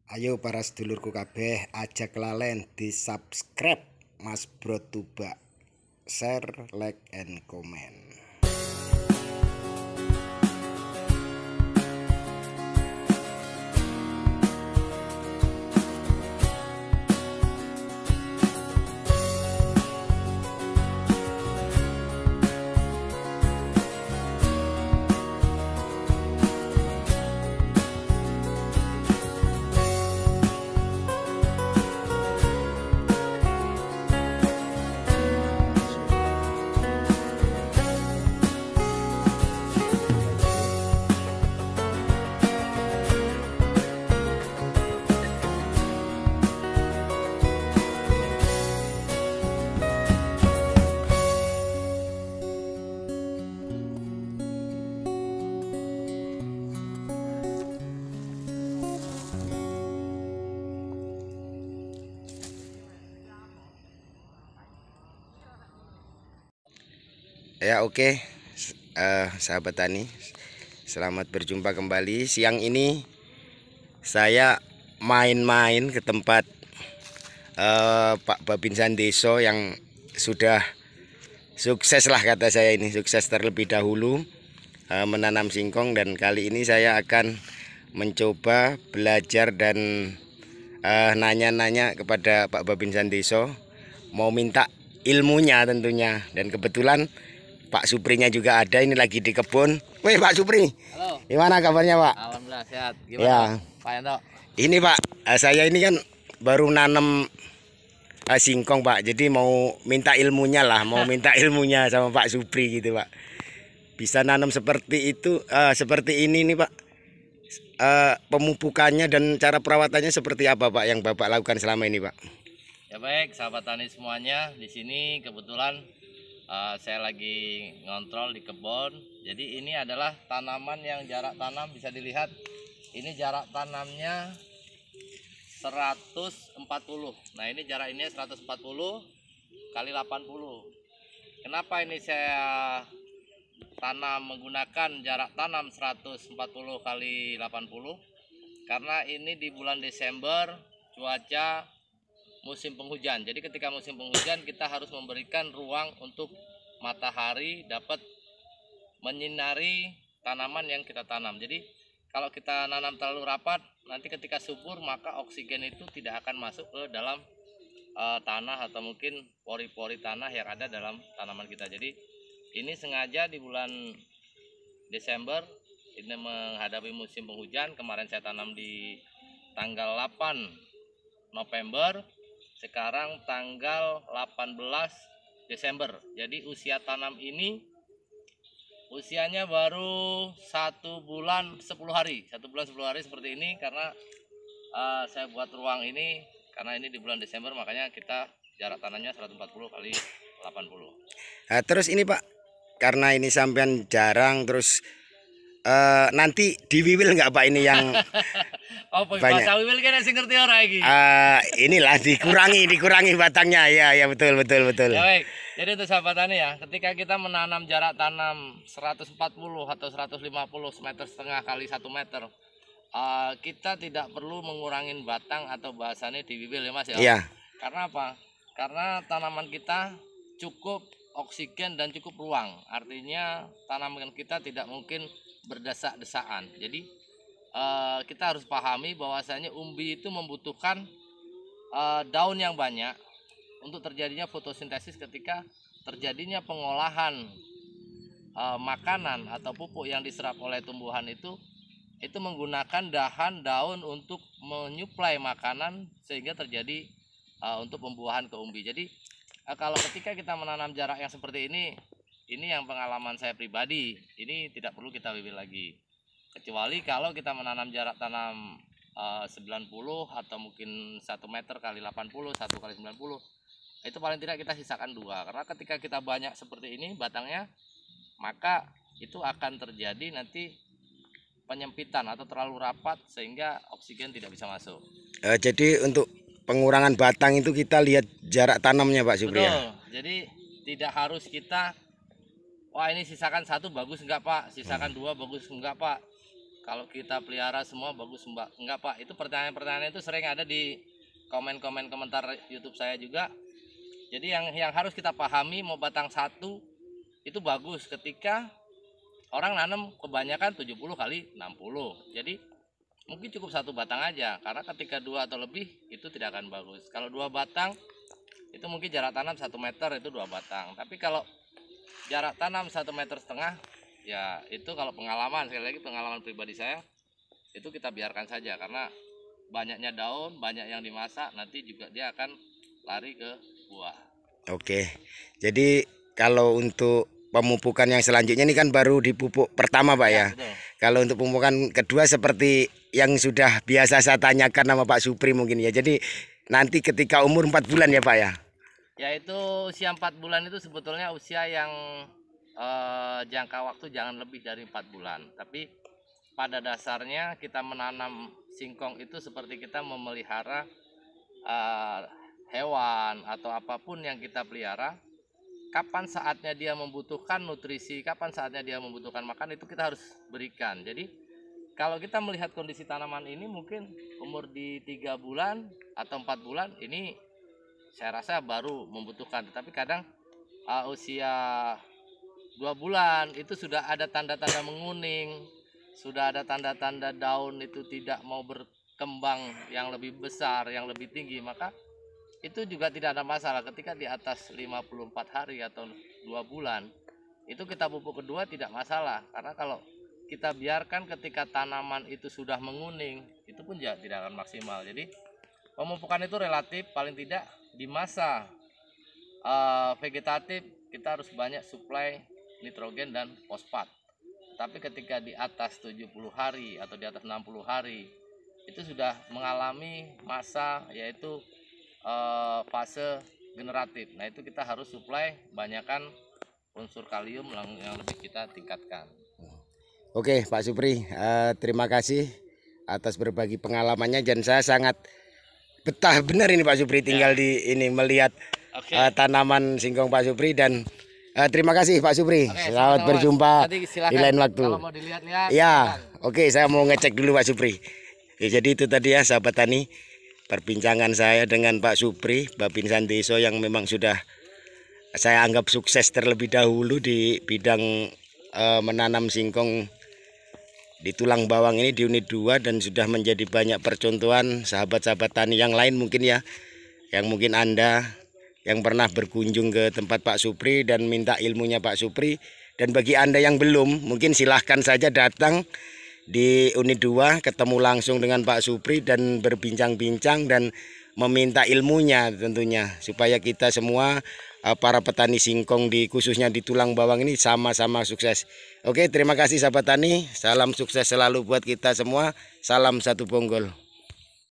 Ayo para sedulurku kabeh ajak lalen di subscribe Mas Bro Tuba, share, like, and comment. Ya oke, sahabat tani, selamat berjumpa kembali. Siang ini saya main-main ke tempat Pak Babinsan Deso yang sudah sukses lah, kata saya ini sukses terlebih dahulu menanam singkong, dan kali ini saya akan mencoba belajar dan nanya-nanya kepada Pak Babinsan Deso, mau minta ilmunya tentunya. Dan kebetulan Pak Suprinya juga ada, ini lagi di kebun. Wih Pak Supri, halo, gimana kabarnya Pak? alhamdulillah sehat. Ya. Gimana Pak Yanto? Ini Pak, saya ini kan baru nanam singkong Pak, jadi mau minta ilmunya lah, mau minta ilmunya sama Pak Supri gitu Pak. Bisa nanam seperti itu, seperti ini nih Pak. Pemupukannya dan cara perawatannya seperti apa Pak yang Bapak lakukan selama ini Pak? Ya baik, sahabat tani semuanya, di sini kebetulan saya lagi ngontrol di kebun. Jadi ini adalah tanaman yang jarak tanam bisa dilihat. Ini jarak tanamnya 140. Nah, ini jarak ini 140 kali 80. Kenapa ini saya tanam menggunakan jarak tanam 140 kali 80? Karena ini di bulan Desember cuaca musim penghujan. Jadi ketika musim penghujan kita harus memberikan ruang untuk matahari dapat menyinari tanaman yang kita tanam. Jadi kalau kita nanam terlalu rapat, nanti ketika subur maka oksigen itu tidak akan masuk ke dalam tanah atau mungkin pori-pori tanah yang ada dalam tanaman kita. Jadi ini sengaja di bulan Desember ini menghadapi musim penghujan. Kemarin saya tanam di tanggal 8 November. Sekarang tanggal 18 Desember. Jadi usia tanam ini usianya baru 1 bulan 10 hari. 1 bulan 10 hari seperti ini karena saya buat ruang ini karena ini di bulan Desember, makanya kita jarak tanamnya 140 kali 80. Nah, terus ini Pak, karena ini sampean jarang, terus nanti diwiwil nggak Pak ini yang Oh, banyak? bahasa wiwil kan sing ngerti ora iki. Inilah dikurangi batangnya. Ya betul. Ya baik. Jadi untuk sahabat tani ya, ketika kita menanam jarak tanam 140 atau 150 meter setengah kali 1 meter, kita tidak perlu mengurangi batang atau bahasanya diwiwil ya Mas ya. Iya. Karena apa? Karena tanaman kita cukup oksigen dan cukup ruang. Artinya tanaman kita tidak mungkin berdesak-desaan. Jadi kita harus pahami bahwasanya umbi itu membutuhkan daun yang banyak untuk terjadinya fotosintesis. Ketika terjadinya pengolahan makanan atau pupuk yang diserap oleh tumbuhan itu menggunakan daun untuk menyuplai makanan sehingga terjadi untuk pembuahan ke umbi. Jadi kalau ketika kita menanam jarak yang seperti ini yang pengalaman saya pribadi, ini tidak perlu kita wiwil lagi. Kecuali kalau kita menanam jarak tanam 90 atau mungkin 1 meter kali 80, 1 kali 90, itu paling tidak kita sisakan 2. Karena ketika kita banyak seperti ini batangnya, maka itu akan terjadi nanti penyempitan atau terlalu rapat sehingga oksigen tidak bisa masuk. Jadi untuk pengurangan batang itu kita lihat jarak tanamnya Pak Supri. Betul. Jadi tidak harus kita, wah ini sisakan 1 bagus enggak Pak, sisakan 2 bagus enggak Pak. kalau kita pelihara semua bagus Mbak? Enggak Pak, itu pertanyaan-pertanyaan itu sering ada di komen-komen komentar YouTube saya juga. Jadi yang harus kita pahami, mau batang satu itu bagus ketika orang nanam kebanyakan 70 kali 60. Jadi mungkin cukup satu batang aja, karena ketika 2 atau lebih itu tidak akan bagus. Kalau 2 batang itu mungkin jarak tanam 1 meter, itu 2 batang. Tapi kalau jarak tanam 1,5 meter, ya itu kalau pengalaman, sekali lagi pengalaman pribadi saya, itu kita biarkan saja, karena banyaknya daun, banyak yang dimasak, nanti juga dia akan lari ke buah. Oke, jadi kalau untuk pemupukan yang selanjutnya ini kan baru dipupuk pertama Pak ya. Betul. Kalau untuk pemupukan kedua seperti yang sudah biasa saya tanyakan sama Pak Supri mungkin ya. Jadi nanti ketika umur 4 bulan ya Pak ya. Yaitu usia 4 bulan itu sebetulnya usia yang jangka waktu jangan lebih dari 4 bulan. Tapi pada dasarnya kita menanam singkong itu seperti kita memelihara hewan atau apapun yang kita pelihara. Kapan saatnya dia membutuhkan nutrisi, kapan saatnya dia membutuhkan makan, itu kita harus berikan. Jadi kalau kita melihat kondisi tanaman ini mungkin umur di 3 bulan atau 4 bulan ini saya rasa baru membutuhkan. Tetapi kadang usia 2 bulan itu sudah ada tanda-tanda menguning, sudah ada tanda-tanda daun itu tidak mau berkembang yang lebih besar, yang lebih tinggi, maka itu juga tidak ada masalah. Ketika di atas 54 hari atau 2 bulan itu kita pupuk kedua tidak masalah, karena kalau kita biarkan ketika tanaman itu sudah menguning itu pun ya tidak akan maksimal. Jadi pemupukan itu relatif, paling tidak di masa vegetatif kita harus banyak suplai nitrogen dan fosfat. Tapi ketika di atas 70 hari atau di atas 60 hari itu sudah mengalami masa yaitu fase generatif. Nah itu kita harus suplai banyakkan unsur kalium yang lebih kita tingkatkan. Oke Pak Supri, terima kasih atas berbagi pengalamannya, dan saya sangat betah benar ini Pak Supri tinggal di ini melihat tanaman singkong Pak Supri, dan terima kasih Pak Supri. Selamat berjumpa di lain waktu. Kalau mau dilihat-lihat. Ya, oke, saya mau ngecek dulu Pak Supri. Ya, jadi itu tadi ya sahabat tani, perbincangan saya dengan Pak Supri, Babinsa Deso, yang memang sudah saya anggap sukses terlebih dahulu di bidang menanam singkong di tulang bawang ini di unit 2, dan sudah menjadi banyak percontohan sahabat-sahabat tani yang lain mungkin ya, yang mungkin Anda yang pernah berkunjung ke tempat Pak Supri dan minta ilmunya Pak Supri, dan bagi Anda yang belum mungkin silahkan saja datang di unit 2, ketemu langsung dengan Pak Supri dan berbincang-bincang dan meminta ilmunya tentunya, supaya kita semua para petani singkong khususnya di tulang bawang ini sama-sama sukses. Oke, terima kasih sahabat tani, salam sukses selalu buat kita semua, salam satu Bonggol.